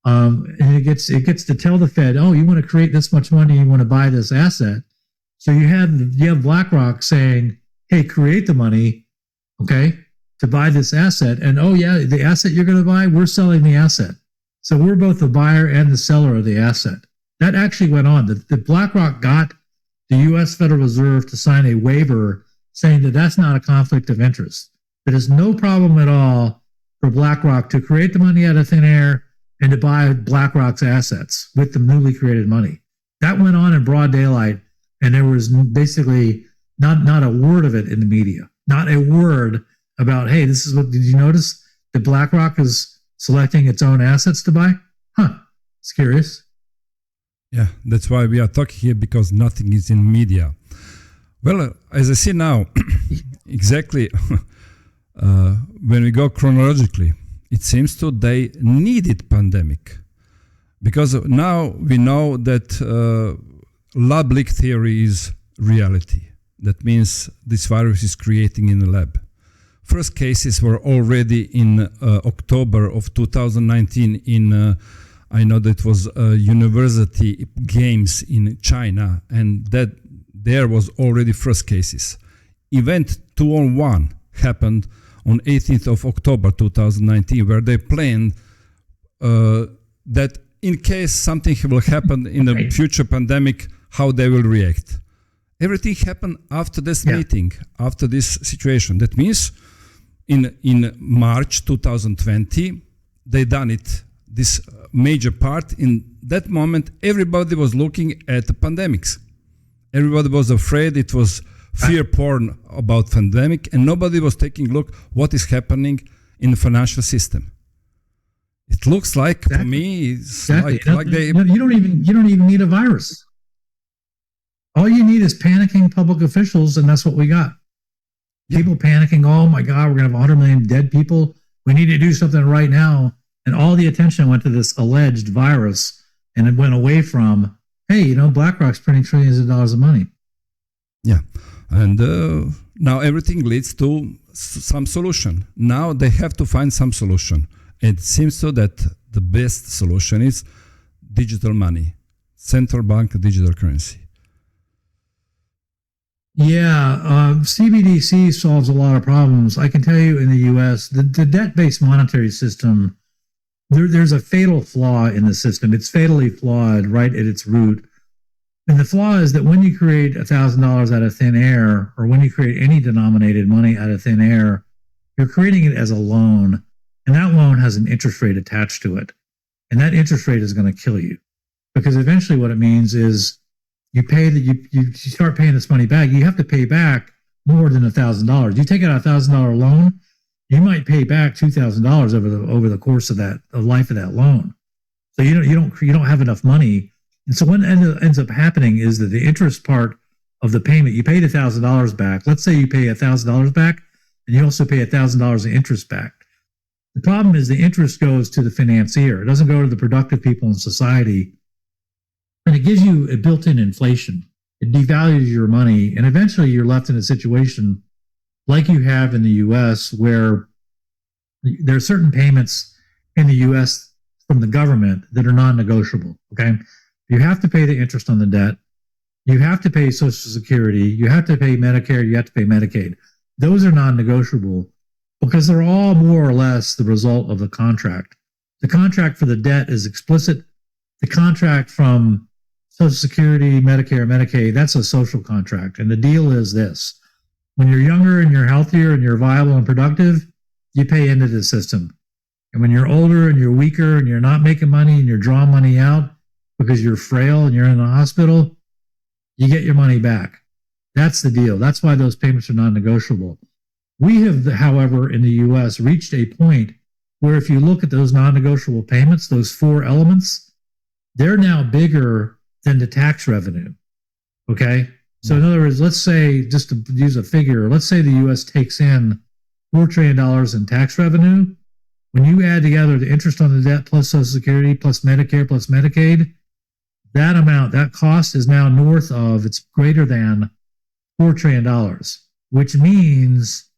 and it gets to tell the Fed, oh, you want to create this much money, you want to buy this asset. So you have BlackRock saying, hey, create the money, okay? to buy this asset. And oh yeah, the asset you're going to buy, we're selling the asset. So we're both the buyer and the seller of the asset. That actually went on. The BlackRock got the U.S. Federal Reserve to sign a waiver saying that that's not a conflict of interest. That is no problem at all for BlackRock to create the money out of thin air and to buy BlackRock's assets with the newly created money. That went on in broad daylight, and there was basically not a word of it in the media. Not a word about, hey, this is what, did you notice that BlackRock is selecting its own assets to buy? It's curious. Yeah, that's why we are talking here, because nothing is in media. Well, as I see now, exactly when we go chronologically, it seems to they needed pandemic, because now we know that lab leak theory is reality. That means this virus is creating in a lab. First cases were already in October of 2019 in I know that was university games in China, and that there was already first cases. Event 201 happened on 18th of October 2019, where they planned that in case something will happen in the future pandemic, how they will react. Everything happened after this meeting, after this situation. That means in March 2020, they done it, this major part. In that moment, everybody was looking at the pandemics. Everybody was afraid. It was fear porn about pandemic, and nobody was taking a look what is happening in the financial system. It looks like, for me, it's like they... You don't even need a virus. All you need is panicking public officials, and that's what we got. People panicking, oh my God, we're going to have 100 million dead people. We need to do something right now. And all the attention went to this alleged virus, and it went away from, hey, BlackRock's printing trillions of dollars of money. Yeah. And now everything leads to some solution. Now they have to find some solution. It seems so that the best solution is digital money, central bank digital currency. Yeah, CBDC solves a lot of problems. I can tell you in the U.S., the debt-based monetary system, there's a fatal flaw in the system. It's fatally flawed right at its root. And the flaw is that when you create $1,000 out of thin air, or when you create any denominated money out of thin air, you're creating it as a loan, and that loan has an interest rate attached to it. And that interest rate is going to kill you, because eventually what it means is you start paying this money back. You have to pay back more than $1,000. You take out a $1,000 loan, you might pay back $2,000 over the course of the life of that loan. So you don't have enough money. And so what ends up happening is that the interest part of the payment, you paid $1,000 back. Let's say you pay $1,000 back, and you also pay $1,000 in interest back. The problem is the interest goes to the financier. It doesn't go to the productive people in society. And it gives you a built-in inflation. It devalues your money, and eventually you're left in a situation like you have in the U.S., where there are certain payments in the U.S. from the government that are non-negotiable, okay? You have to pay the interest on the debt. You have to pay Social Security. You have to pay Medicare. You have to pay Medicaid. Those are non-negotiable because they're all more or less the result of the contract. The contract for the debt is explicit. The contract from Social Security, Medicare, Medicaid, that's a social contract. And the deal is this. When you're younger and you're healthier and you're viable and productive, you pay into the system. And when you're older and you're weaker and you're not making money and you're drawing money out because you're frail and you're in the hospital, you get your money back. That's the deal. That's why those payments are non-negotiable. We have, however, in the U.S., reached a point where if you look at those non-negotiable payments, those four elements, they're now bigger than the tax revenue. Okay? So in other words, let's say, just to use a figure, let's say the U.S. takes in $4 trillion in tax revenue. When you add together the interest on the debt plus Social Security plus Medicare plus Medicaid, that amount, that cost is now north of, it's greater than $4 trillion, which means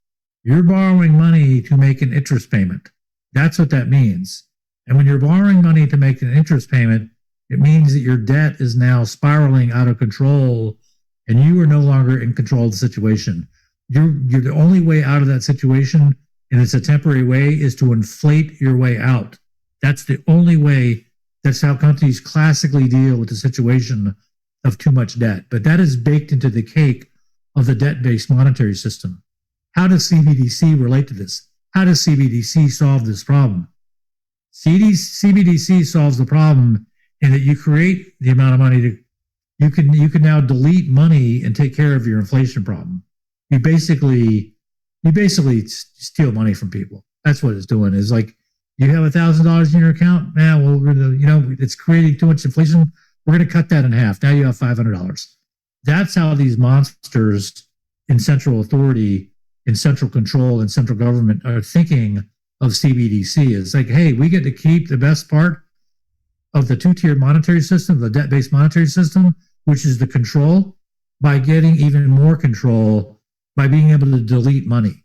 you're borrowing money to make an interest payment. That's what that means. And when you're borrowing money to make an interest payment, it means that your debt is now spiraling out of control and you are no longer in control of the situation. The only way out of that situation and it's a temporary way, is to inflate your way out. That's the only way. That's how countries classically deal with the situation of too much debt. But that is baked into the cake of the debt-based monetary system. How does CBDC relate to this? How does CBDC solve this problem? CBDC solves the problem in that you create the amount of money you can now delete money and take care of your inflation problem. You basically steal money from people. That's what it's doing. Is like, you have $1,000 in your account. Well, we're gonna, it's creating too much inflation. We're going to cut that in half. Now you have $500. That's how these monsters in central authority, in central control, and central government are thinking of CBDC. It's like, hey, we get to keep the best part of the two-tiered monetary system, the debt-based monetary system, which is the control, by getting even more control by being able to delete money.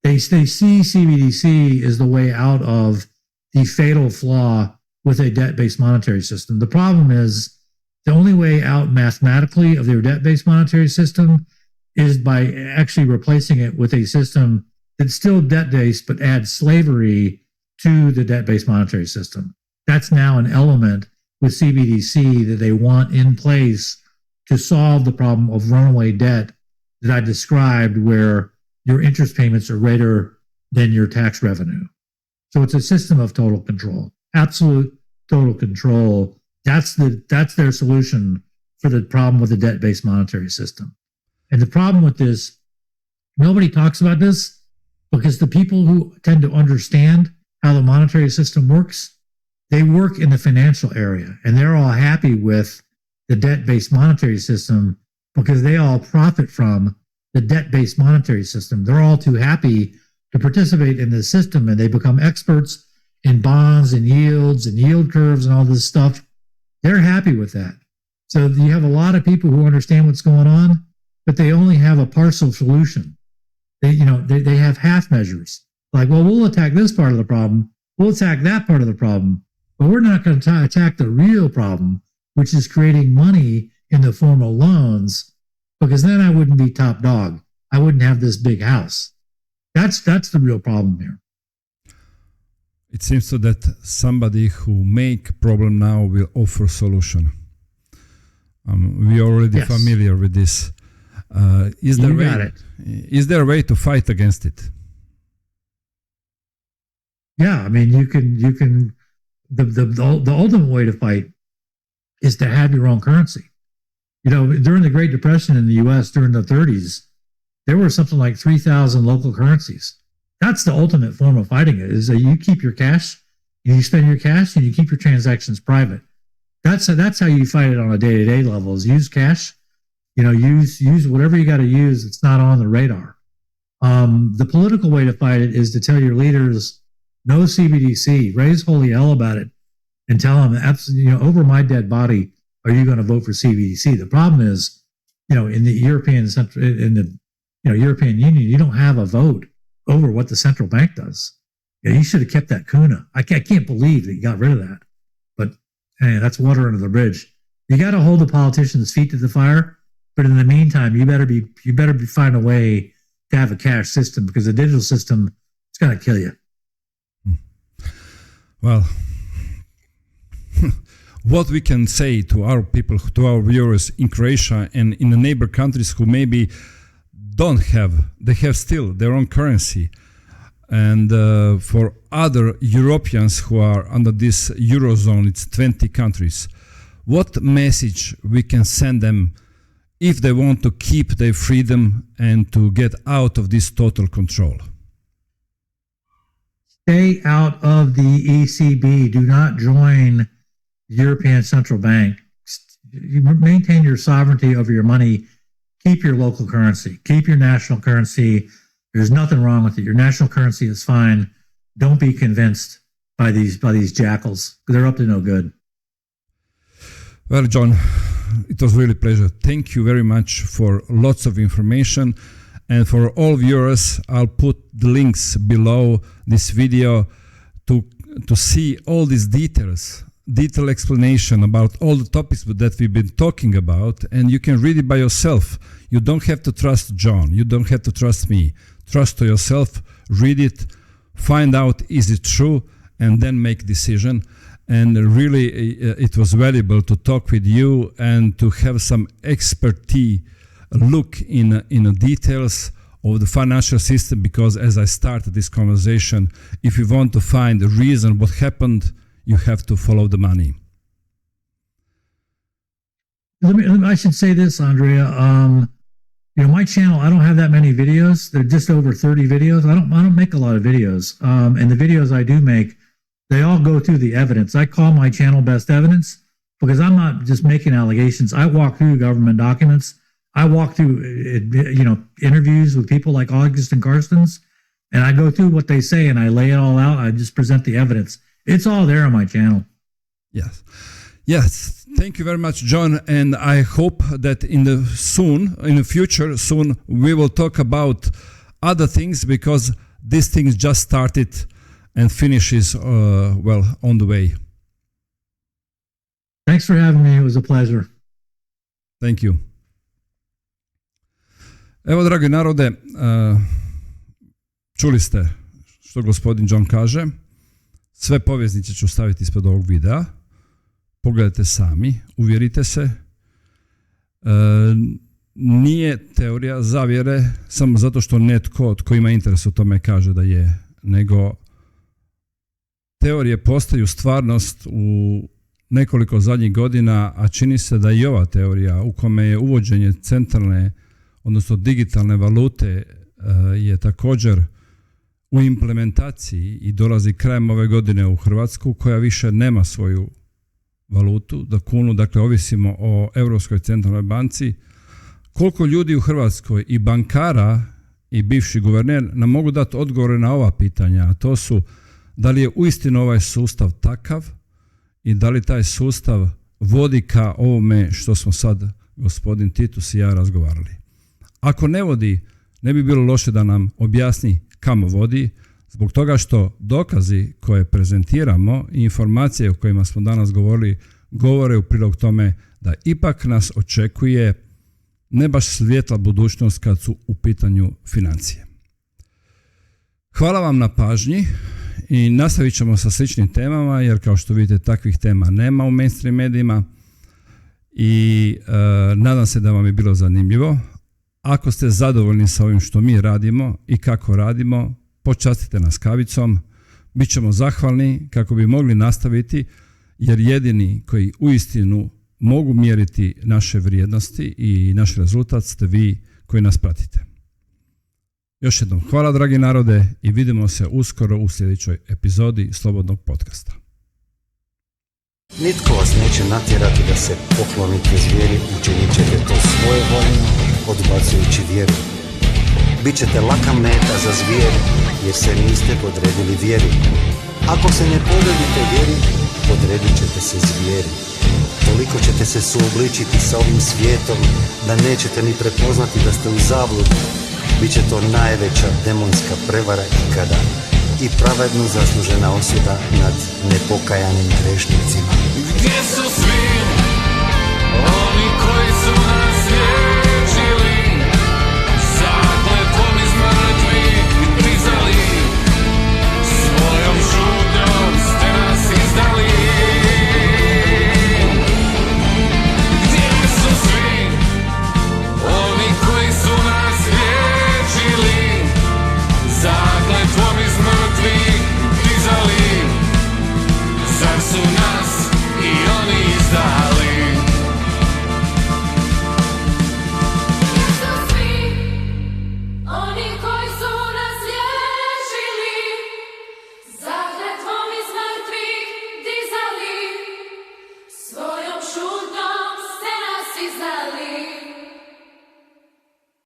They see CBDC as the way out of the fatal flaw with a debt-based monetary system. The problem is the only way out mathematically of their debt-based monetary system is by actually replacing it with a system that's still debt-based but adds slavery to the debt-based monetary system. That's now an element with CBDC that they want in place to solve the problem of runaway debt that I described, where your interest payments are greater than your tax revenue. So it's a system of total control, absolute total control. That's their solution for the problem with the debt-based monetary system. And the problem with this, nobody talks about this because the people who tend to understand how the monetary system works, they work in the financial area, and they're all happy with the debt-based monetary system because they all profit from the debt-based monetary system. They're all too happy to participate in the system, and they become experts in bonds and yields and yield curves and all this stuff. They're happy with that. So you have a lot of people who understand what's going on, but they only have a partial solution. They have half measures. Like, well, we'll attack this part of the problem. We'll attack that part of the problem, but we're not going to attack the real problem, which is creating money in the form of loans, because then I wouldn't be top dog. I wouldn't have this big house. That's the real problem here. It seems so that somebody who make problem now will offer solution. We are already familiar with this. Is there a way to fight against it? Yeah, I mean, you can. The ultimate way to fight is to have your own currency. During the Great Depression in the U.S. during the 30s, there were something like 3,000 local currencies. That's the ultimate form of fighting it, is that you keep your cash, and you spend your cash, and you keep your transactions private. That's how you fight it on a day-to-day level, is use cash, use whatever you got to use that's not on the radar. The political way to fight it is to tell your leaders, no CBDC, raise holy hell about it, and tell them, absolutely, over my dead body, are you going to vote for CBDC? The problem is, in the European Union, you don't have a vote over what the central bank does. You should have kept that kuna. I can't believe that you got rid of that. But hey, that's water under the bridge. You got to hold the politicians' feet to the fire. But in the meantime, you better find a way to have a cash system, because the digital system is going to kill you. Well, what we can say to our people, to our viewers in Croatia and in the neighbor countries who maybe they have still their own currency, and for other Europeans who are under this Eurozone, it's 20 countries, what message we can send them if they want to keep their freedom and to get out of this total control? Stay out of the ECB. Do not join the European Central Bank. You maintain your sovereignty over your money. Keep your local currency. Keep your national currency. There's nothing wrong with it. Your national currency is fine. Don't be convinced by these jackals. They're up to no good. Well, John, it was really a pleasure. Thank you very much for lots of information. And for all viewers, I'll put the links below this video to see all these detailed explanation about all the topics that we've been talking about, and you can read it by yourself. You don't have to trust John. You don't have to trust me. Trust to yourself. read it, find out is it true, and then make decision. And really, it was valuable to talk with you and to have some expertise look in the details of the financial system, because as I started this conversation, if you want to find the reason what happened, you have to follow the money. I should say this, Andrea. My channel, I don't have that many videos. They're just over 30 videos. I don't make a lot of videos. And the videos I do make, they all go through the evidence. I call my channel Best Evidence because I'm not just making allegations. I walk through government documents. I walk through, interviews with people like August and Karstens, and I go through what they say and I lay it all out. I just present the evidence. It's all there on my channel. Yes. Thank you very much, John. And I hope that in the future, we will talk about other things, because this thing just started and finishes on the way. Thanks for having me. It was a pleasure. Thank you. Evo, dragi narode, čuli ste što gospodin John kaže. Sve poveznice ću staviti ispod ovog videa. Pogledajte sami, uvjerite se. Nije teorija zavjere samo zato što netko tko ima interes u tome kaže da je, nego teorije postaju stvarnost u nekoliko zadnjih godina, a čini se da i ova teorija u kome je uvođenje centralne, odnosno digitalne valute je također u implementaciji i dolazi krajem ove godine u Hrvatsku, koja više nema svoju valutu, da kunu, dakle ovisimo o Europskoj centralnoj banci. Koliko ljudi u Hrvatskoj i bankara i bivši guverner nam mogu dati odgovore na ova pitanja, a to su da li je uistinu ovaj sustav takav i da li taj sustav vodi ka ovome što smo sad gospodin Titus i ja razgovarali. Ako ne vodi, ne bi bilo loše da nam objasni kamo vodi, zbog toga što dokazi koje prezentiramo i informacije o kojima smo danas govorili govore u prilog tome da ipak nas očekuje ne baš svijetla budućnost kad su u pitanju financije. Hvala vam na pažnji i nastavit ćemo sa sličnim temama, jer kao što vidite takvih tema nema u mainstream medijima i nadam se da vam je bilo zanimljivo. Ako ste zadovoljni sa ovim što mi radimo i kako radimo, počastite nas kavicom, bit ćemo zahvalni kako bi mogli nastaviti, jer jedini koji uistinu mogu mjeriti naše vrijednosti i naš rezultat ste vi koji nas pratite. Još jednom hvala, dragi narode, i vidimo se uskoro u sljedećoj epizodi Slobodnog podcasta. Nitko vas neće natjerati da se poklonite zvijeri, učinit ćete to svojevoljno, odbacujući vjeru. Bićete laka meta za zvijeri, jer se niste podredili vjeri. Ako se ne podredite vjeri, podredit ćete se zvijeri. Toliko ćete se suobličiti sa ovim svijetom da nećete ni prepoznati da ste u zabludi. Biće to najveća demonska prevara ikada i pravedno zaslužena osuda nad nepokajanim grešnicima. Gdje su svi oni koji su nas liječili, zakletvom iz mrtvih dizali, svojom šutnjom ste nas izdali? Gdje su svi oni koji su nas liječili, zakletvom iz mrtvih dizali, zar su nas i oni izdali? Gdje su svi oni koji su nas liječili, zakletvom iz mrtvih dizali, svojom šutnjom ste nas izdali?